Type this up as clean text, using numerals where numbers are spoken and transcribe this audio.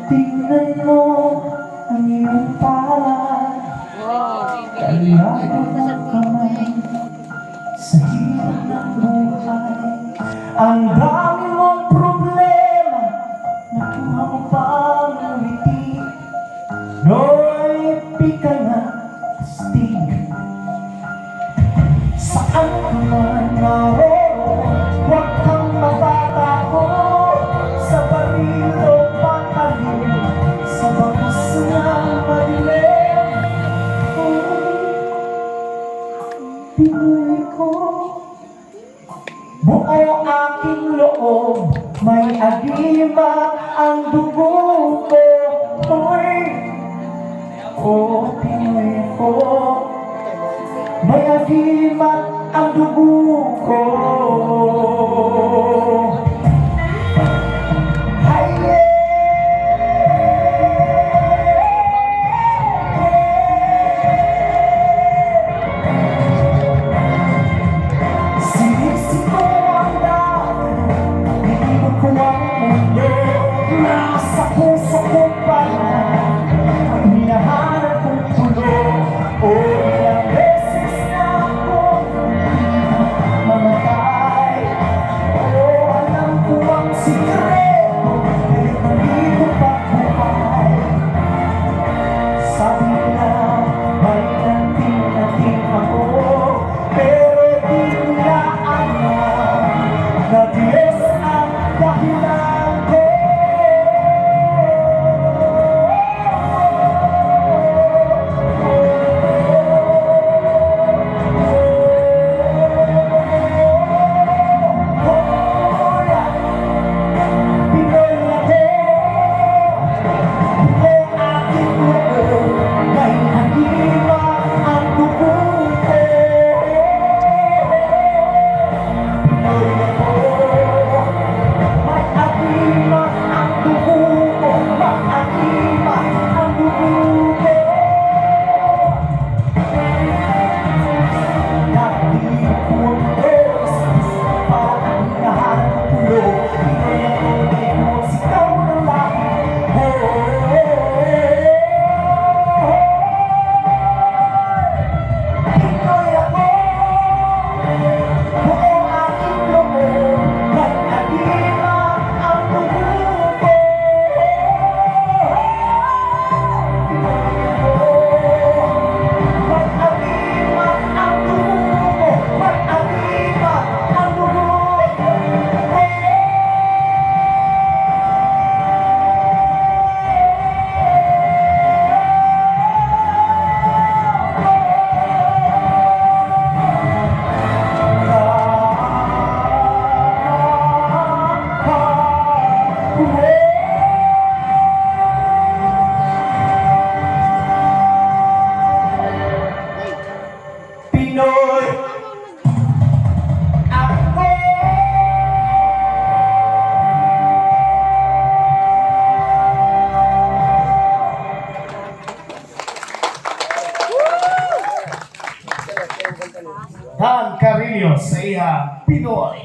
Tingnan mo ang iyong palad, kalabot ng kamay sa hirap ng buhay. Ang dami mong problema, nakuha mo pang ngumiti. Noy, pika na astig. Saan ka man naroon, huwag kang matatakot. Sa baril o patalim, sa bakas ng madilim. Pinoy ko, buo aking loob, may agima ang dugo ko. Pinoy ko, may agima ang dugo ko. Nasa puso ko pa lang ang hinahanap kong tulo. O ilang beses na ako mamatay. O alam ko ang sikreto, pero hindi ko pa buhay. Sabi nila may nanting-nating ako, pero di nila alam na Diyos ang dahilan ko. Pinoy ako. Dan Carillo sa iya Pinoy.